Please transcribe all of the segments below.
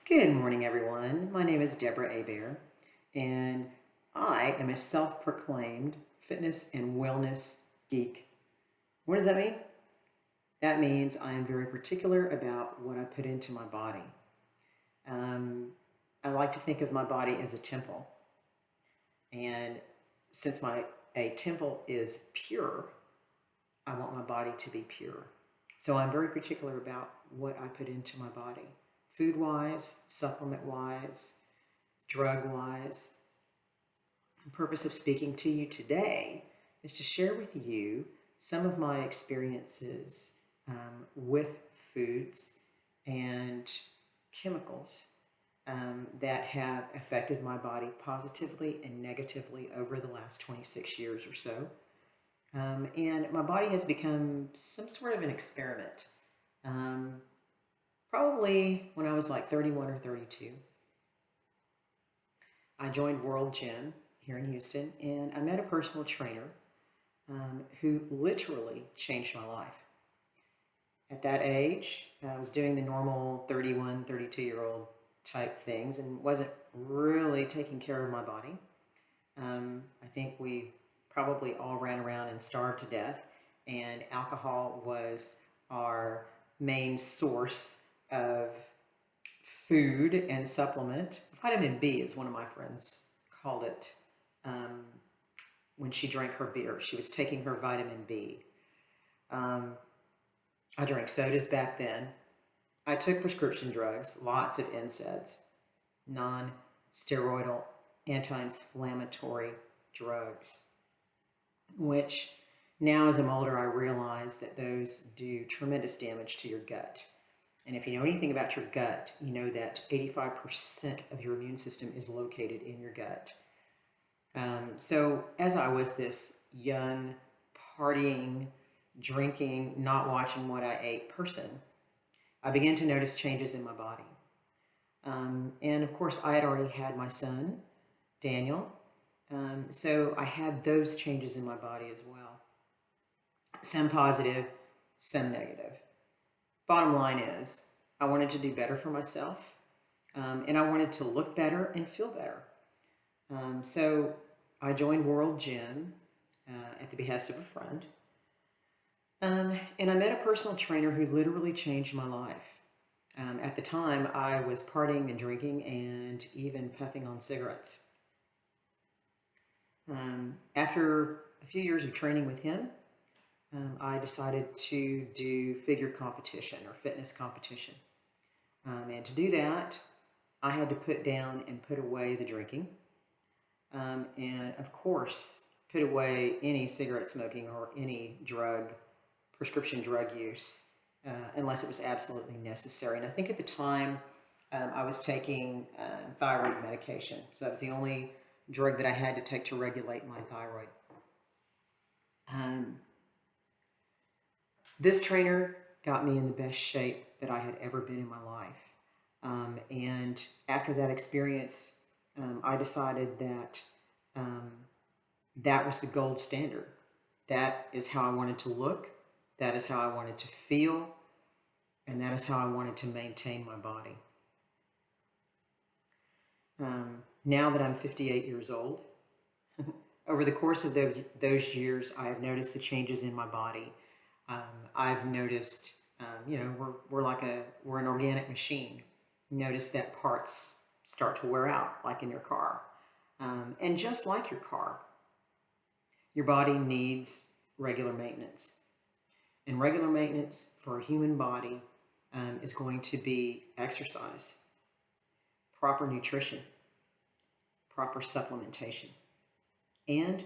Good morning, everyone. My name is Deborah Abear, and I am a self-proclaimed fitness and wellness geek. What does that mean? That means I am very particular about what I put into my body. Um, I like to think of my body as a temple, and since a temple is pure, I want my body to be pure. So I'm very particular about what I put into my body, food-wise, supplement-wise, drug-wise. The purpose of speaking to you today is to share with you some of my experiences with foods and chemicals that have affected my body positively and negatively over the last 26 years or so. And my body has become some sort of an experiment. Probably when I was like 31 or 32. I joined World Gym here in Houston, and I met a personal trainer who literally changed my life. At that age, I was doing the normal 31, 32-year-old type things and wasn't really taking care of my body. I think we probably all ran around and starved to death, and alcohol was our main source of food and supplement. Vitamin B, is one of my friends called it when she drank her beer. She was taking her vitamin B. I drank sodas back then. I took prescription drugs, lots of NSAIDs, non-steroidal anti-inflammatory drugs, which now as I'm older, I realize that those do tremendous damage to your gut. And if you know anything about your gut, you know that 85% of your immune system is located in your gut. So as I was this young, partying, drinking, not watching what I ate person, I began to notice changes in my body. And of course, I had already had my son, Daniel. So I had those changes in my body as well. Some positive, some negative. Bottom line is, I wanted to do better for myself, and I wanted to look better and feel better. So I joined World Gym at the behest of a friend, and I met a personal trainer who literally changed my life. At the time, I was partying and drinking and even puffing on cigarettes. After a few years of training with him, I decided to do figure competition or fitness competition. And to do that, I had to put down and put away the drinking. And of course, put away any cigarette smoking or any prescription drug use, unless it was absolutely necessary. And I think at the time, I was taking thyroid medication. So that was the only drug that I had to take to regulate my thyroid. This trainer got me in the best shape that I had ever been in my life. And after that experience, I decided that that was the gold standard. That is how I wanted to look. That is how I wanted to feel. And that is how I wanted to maintain my body. Now that I'm 58 years old, over the course of those years, I have noticed the changes in my body. I've noticed, we're an organic machine. Notice that parts start to wear out, like in your car. And just like your car, your body needs regular maintenance. And regular maintenance for a human body is going to be exercise, proper nutrition, proper supplementation, and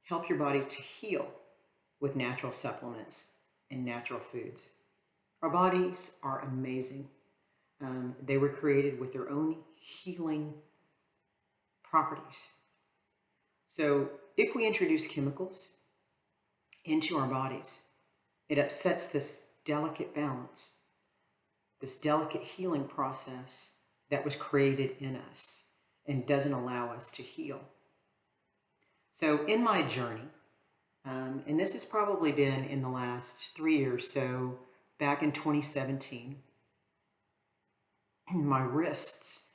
help your body to heal with natural supplements and natural foods. Our bodies are amazing. They were created with their own healing properties. So if we introduce chemicals into our bodies, it upsets this delicate balance, this delicate healing process that was created in us and doesn't allow us to heal. So in my journey, and this has probably been in the last 3 years, so back in 2017, my wrists,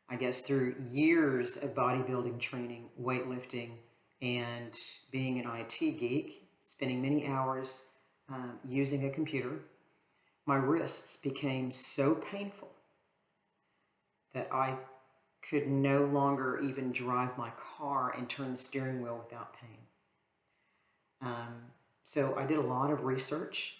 I guess through years of bodybuilding training, weightlifting, and being an IT geek, spending many hours using a computer, my wrists became so painful that I could no longer even drive my car and turn the steering wheel without pain. So I did a lot of research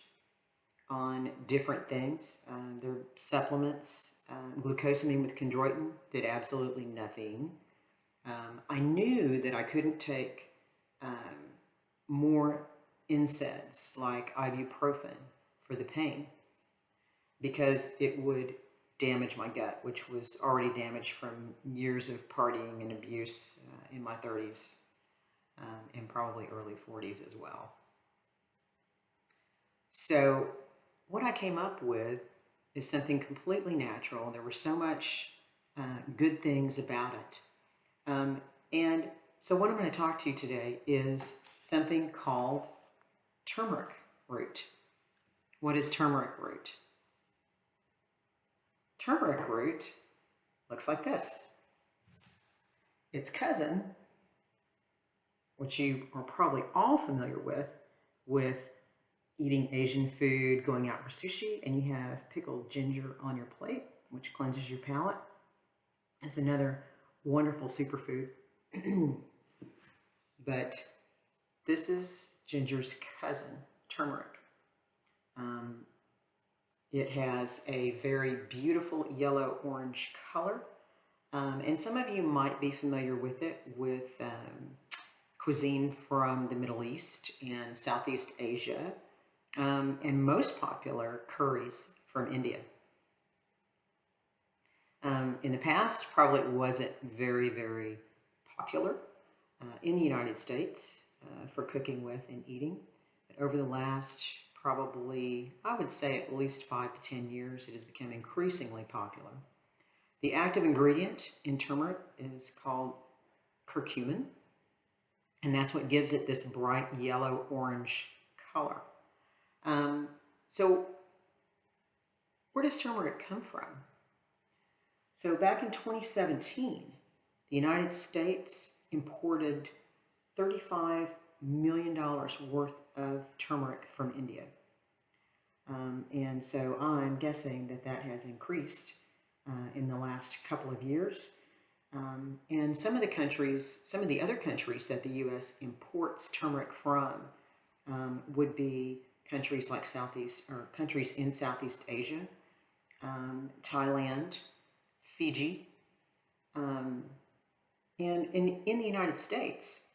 on different things. There are supplements. Glucosamine with chondroitin did absolutely nothing. I knew that I couldn't take more NSAIDs like ibuprofen for the pain because it would damage my gut, which was already damaged from years of partying and abuse in my 30s and probably early 40s as well. So what I came up with is something completely natural. There were so much good things about it. And so what I'm going to talk to you today is something called turmeric root. What is turmeric root? Turmeric root looks like this. Its cousin, which you are probably all familiar with eating Asian food, going out for sushi, and you have pickled ginger on your plate, which cleanses your palate. It's another wonderful superfood. But this is ginger's cousin, turmeric. It has a very beautiful yellow-orange color. And some of you might be familiar with it with cuisine from the Middle East and Southeast Asia, and most popular curries from India. In the past, probably it wasn't very, very popular in the United States for cooking with and eating. But over the last probably, I would say at least 5 to 10 years, it has become increasingly popular. The active ingredient in turmeric is called curcumin, and that's what gives it this bright yellow-orange color. So where does turmeric come from? So back in 2017, the United States imported $35 million worth of turmeric from India. And so I'm guessing that that has increased in the last couple of years. And some of the other countries that the U.S. imports turmeric from would be countries like countries in Southeast Asia, Thailand, Fiji, and in the United States,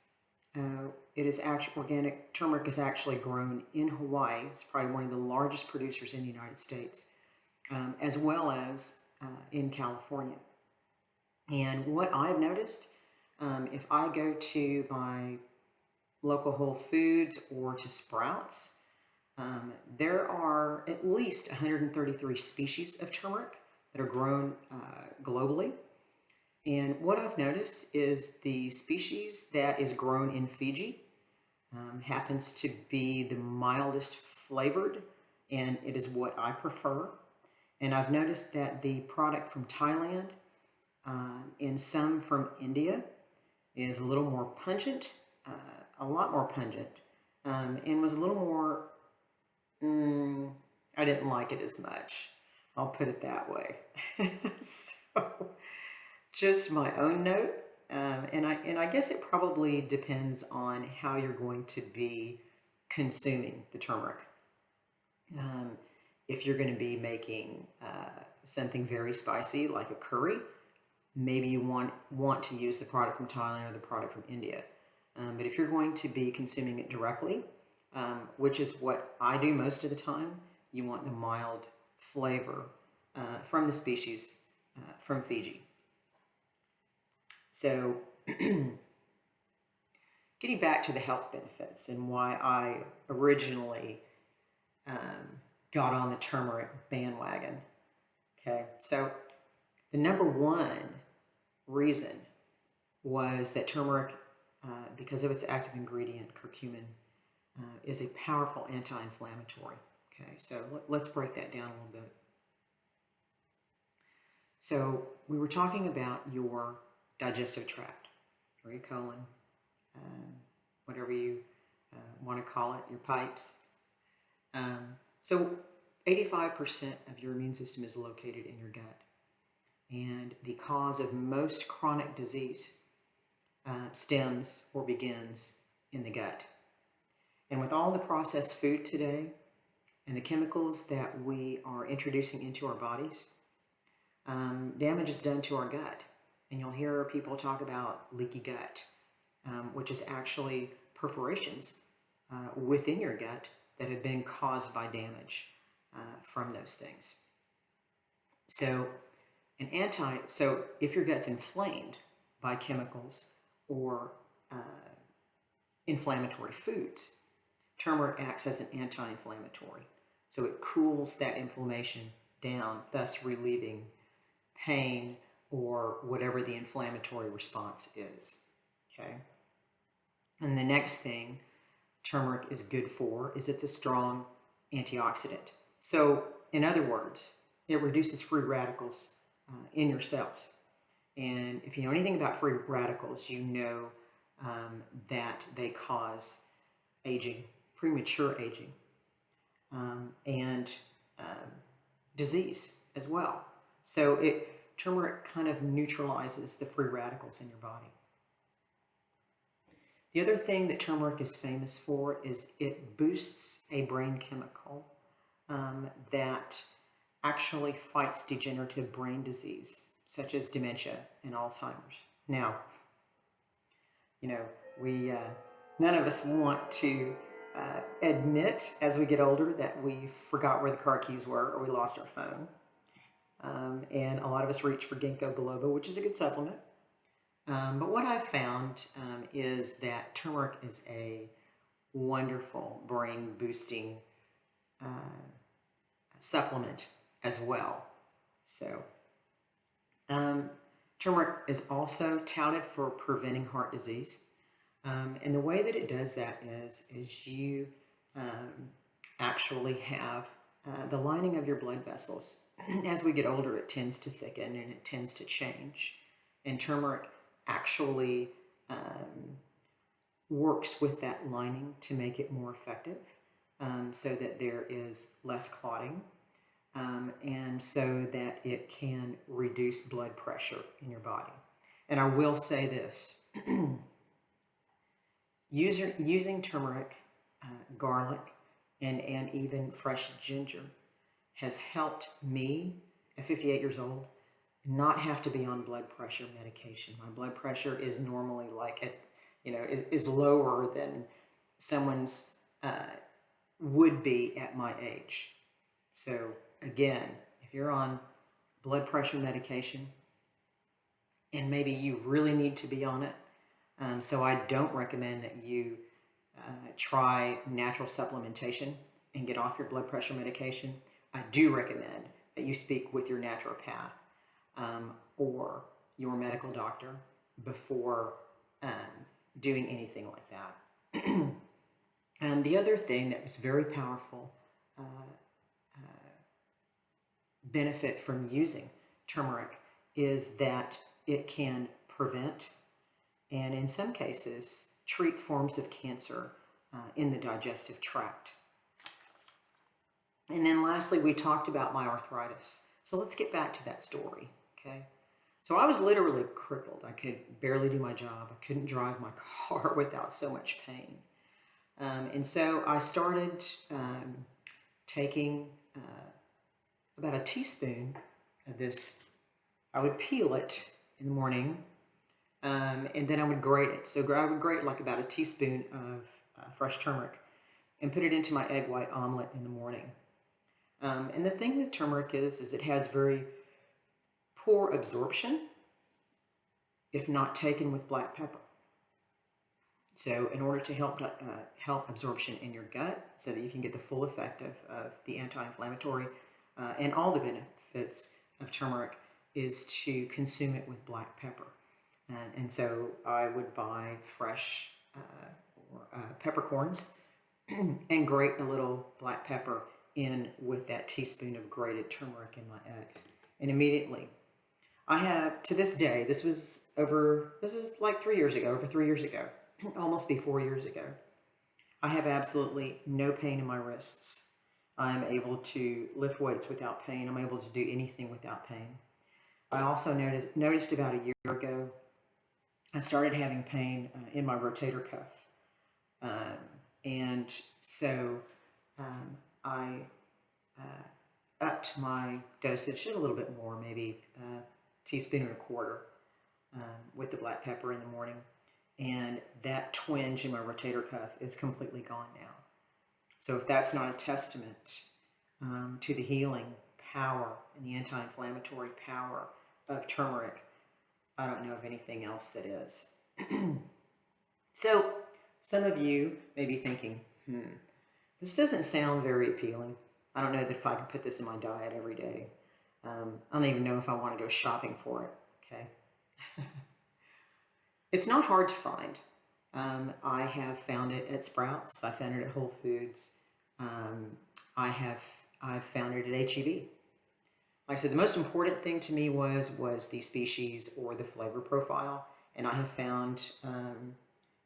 it is actually organic. Turmeric is actually grown in Hawaii. It's probably one of the largest producers in the United States, as well as in California. And what I've noticed, if I go to my local Whole Foods or to Sprouts, there are at least 133 species of turmeric that are grown globally. And what I've noticed is the species that is grown in Fiji happens to be the mildest flavored, and it is what I prefer. And I've noticed that the product from Thailand and some from India is a little more pungent, a lot more pungent, and was a little more, I didn't like it as much. I'll put it that way. So, just my own note, and I guess it probably depends on how you're going to be consuming the turmeric. If you're going to be making something very spicy like a curry, maybe you want to use the product from Thailand or the product from India. But if you're going to be consuming it directly, which is what I do most of the time, you want the mild flavor from the species from Fiji. So getting back to the health benefits and why I originally got on the turmeric bandwagon. Okay, so the number one reason was that turmeric, because of its active ingredient, curcumin, is a powerful anti-inflammatory. Okay, so let's break that down a little bit. So we were talking about your digestive tract, or your colon, whatever you want to call it, your pipes. So 85% of your immune system is located in your gut. And the cause of most chronic disease stems or begins in the gut. And with all the processed food today and the chemicals that we are introducing into our bodies, damage is done to our gut. And you'll hear people talk about leaky gut, which is actually perforations within your gut that have been caused by damage from those things. So if your gut's inflamed by chemicals or inflammatory foods, turmeric acts as an anti-inflammatory. So it cools that inflammation down, thus relieving pain or whatever the inflammatory response is. Okay. And the next thing turmeric is good for is it's a strong antioxidant. So in other words, it reduces free radicals in your cells. And if you know anything about free radicals, you know that they cause aging, premature aging, and disease as well. So turmeric kind of neutralizes the free radicals in your body. The other thing that turmeric is famous for is it boosts a brain chemical that actually fights degenerative brain disease, such as dementia and Alzheimer's. Now, we none of us want to admit as we get older that we forgot where the car keys were or we lost our phone. And a lot of us reach for ginkgo biloba, which is a good supplement. But what I've found is that turmeric is a wonderful brain boosting supplement as well. So turmeric is also touted for preventing heart disease. And the way that it does that is you actually have the lining of your blood vessels. As we get older, it tends to thicken and it tends to change. And turmeric actually works with that lining to make it more effective, so that there is less clotting, and so that it can reduce blood pressure in your body. And I will say this, using turmeric, garlic, and even fresh ginger has helped me at 58 years old not have to be on blood pressure medication. My blood pressure is normally is lower than someone's would be at my age. So again, if you're on blood pressure medication and maybe you really need to be on it, so I don't recommend that you try natural supplementation and get off your blood pressure medication. I do recommend that you speak with your naturopath or your medical doctor before doing anything like that. And the other thing that was very powerful benefit from using turmeric is that it can prevent and in some cases treat forms of cancer in the digestive tract. And then lastly, we talked about my arthritis. So let's get back to that story, okay? So I was literally crippled. I could barely do my job. I couldn't drive my car without so much pain. And so I started taking about a teaspoon of this. I would peel it in the morning, and then I would grate it. So I would grate like about a teaspoon of fresh turmeric and put it into my egg white omelet in the morning. And the thing with turmeric is it has very poor absorption if not taken with black pepper. So in order to help absorption in your gut so that you can get the full effect of the anti-inflammatory and all the benefits of turmeric is to consume it with black pepper. And so I would buy fresh peppercorns and grate a little black pepper in with that teaspoon of grated turmeric in my eggs. And immediately I have, to this day, this is like 3 years ago, over 3 years ago, almost be 4 years ago. I have absolutely no pain in my wrists. I'm able to lift weights without pain. I'm able to do anything without pain. I also noticed about a year ago, I started having pain in my rotator cuff. And so I upped my dosage just a little bit more, maybe a teaspoon and a quarter with the black pepper in the morning. And that twinge in my rotator cuff is completely gone now. So if that's not a testament to the healing power and the anti-inflammatory power of turmeric, I don't know of anything else that is. So some of you may be thinking, this doesn't sound very appealing. I don't know that if I can put this in my diet every day. I don't even know if I want to go shopping for it, okay? It's not hard to find. I have found it at Sprouts. I found it at Whole Foods. I've found it at H-E-B. Like I said, the most important thing to me was the species or the flavor profile. And I have found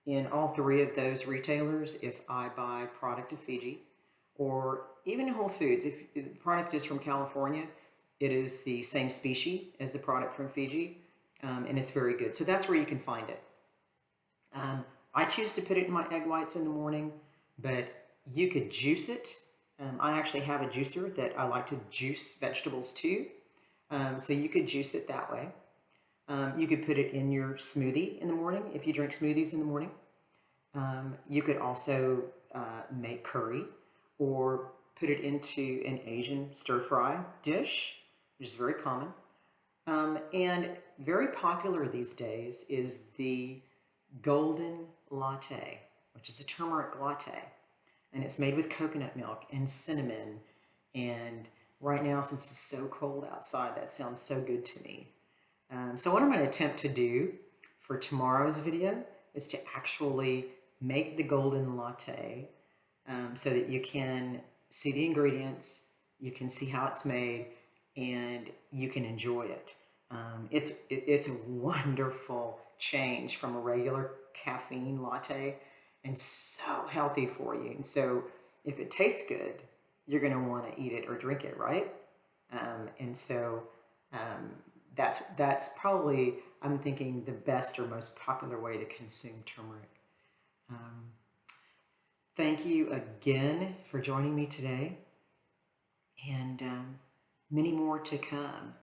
in all three of those retailers, if I buy product of Fiji, or even in Whole Foods, if the product is from California, it is the same species as the product from Fiji, and it's very good. So that's where you can find it. I choose to put it in my egg whites in the morning, but you could juice it. I actually have a juicer that I like to juice vegetables too, so you could juice it that way. You could put it in your smoothie in the morning if you drink smoothies in the morning. You could also make curry or put it into an Asian stir-fry dish, which is very common. And very popular these days is the golden latte, which is a turmeric latte. And it's made with coconut milk and cinnamon. And right now, since it's so cold outside, that sounds so good to me. So what I'm going to attempt to do for tomorrow's video is to actually make the golden latte so that you can see the ingredients, you can see how it's made, and you can enjoy it. It's a wonderful change from a regular caffeine latte and so healthy for you. And so if it tastes good, you're going to want to eat it or drink it, right? And so that's probably, I'm thinking, the best or most popular way to consume turmeric. Thank you again for joining me today, and many more to come.